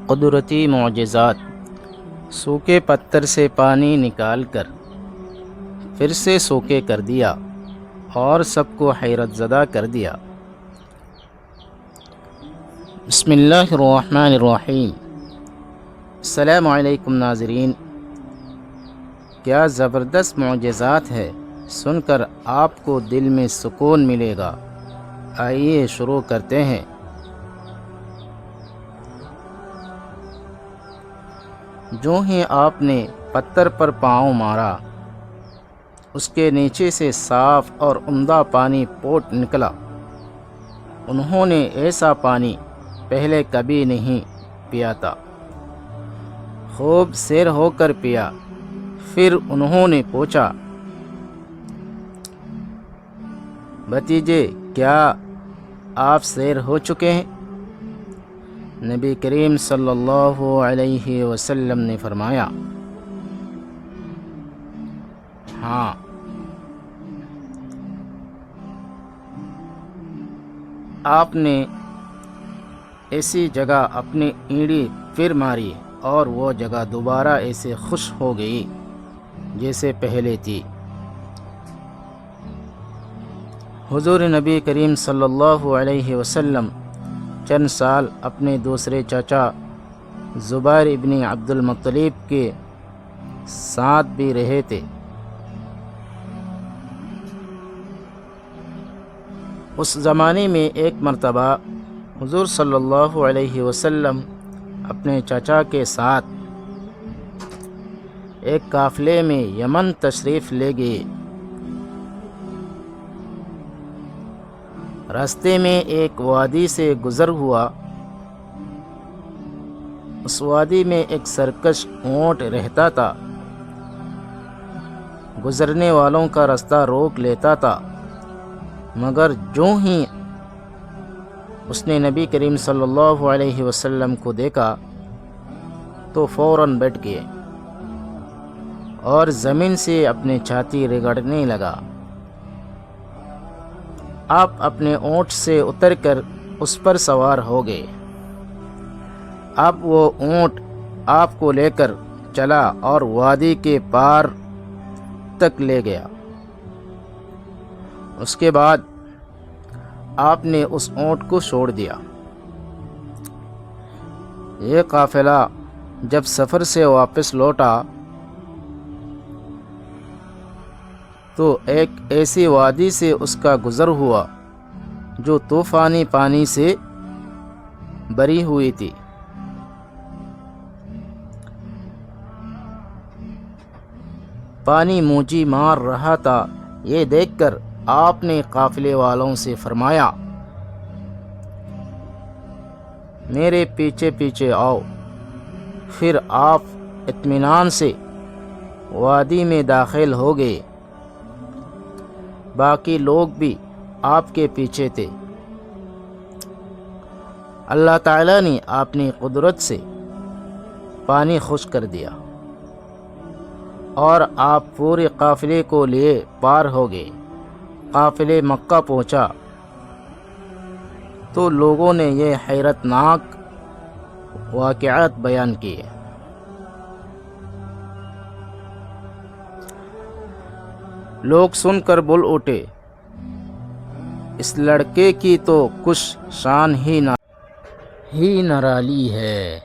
قدرتی معجزات۔ سوکھے پتھر سے پانی نکال کر پھر سے سوکھے کر دیا اور سب کو حیرت زدہ کر دیا۔ بسم اللہ الرحمن الرحیم۔ السلام علیکم ناظرین، کیا زبردست معجزات ہے، سن کر آپ کو دل میں سکون ملے گا۔ آئیے شروع کرتے ہیں۔ جو ہی آپ نے پتھر پر پاؤں مارا، اس کے نیچے سے صاف اور عمدہ پانی پھوٹ نکلا۔ انہوں نے ایسا پانی پہلے کبھی نہیں پیا تھا۔ خوب سیر ہو کر پیا۔ پھر انہوں نے پوچھا، بھتیجے کیا آپ سیر ہو چکے ہیں؟ نبی کریم صلی اللہ علیہ وسلم نے فرمایا، ہاں۔ آپ نے ایسی جگہ اپنی اینڑی پھر ماری اور وہ جگہ دوبارہ ایسے خشک ہو گئی جیسے پہلے تھی۔ حضور نبی کریم صلی اللہ علیہ وسلم چند سال اپنے دوسرے چاچا زبیر ابن عبد المطلب کے ساتھ بھی رہے تھے۔ اس زمانے میں ایک مرتبہ حضور صلی اللہ علیہ وسلم اپنے چاچا کے ساتھ ایک قافلے میں یمن تشریف لے گئے۔ راستے میں ایک وادی سے گزر ہوا۔ اس وادی میں ایک سرکش اونٹ رہتا تھا۔ گزرنے والوں کا راستہ روک لیتا تھا، مگر جو ہی اس نے نبی کریم صلی اللہ علیہ وسلم کو دیکھا تو فوراً بیٹھ گئے اور زمین سے اپنی چھاتی رگڑنے لگا۔ آپ اپنے اونٹ سے اتر کر اس پر سوار ہو گئے۔ اب وہ اونٹ آپ کو لے کر چلا اور وادی کے پار تک لے گیا۔ اس کے بعد آپ نے اس اونٹ کو چھوڑ دیا۔ یہ قافلہ جب سفر سے واپس لوٹا تو ایک ایسی وادی سے اس کا گزر ہوا جو طوفانی پانی سے بھری ہوئی تھی۔ پانی موجی مار رہا تھا۔ یہ دیکھ کر آپ نے قافلے والوں سے فرمایا، میرے پیچھے پیچھے آؤ۔ پھر آپ اطمینان سے وادی میں داخل ہو گئے۔ باقی لوگ بھی آپ کے پیچھے تھے۔ اللہ تعالیٰ نے اپنی قدرت سے پانی خشک کر دیا اور آپ پورے قافلے کو لیے پار ہو گئے۔ قافلے مکہ پہنچا تو لوگوں نے یہ حیرت ناک واقعات بیان کیے۔ لوگ سن کر بول اٹھے، اس لڑکے کی تو کچھ شان ہی نرالی ہے۔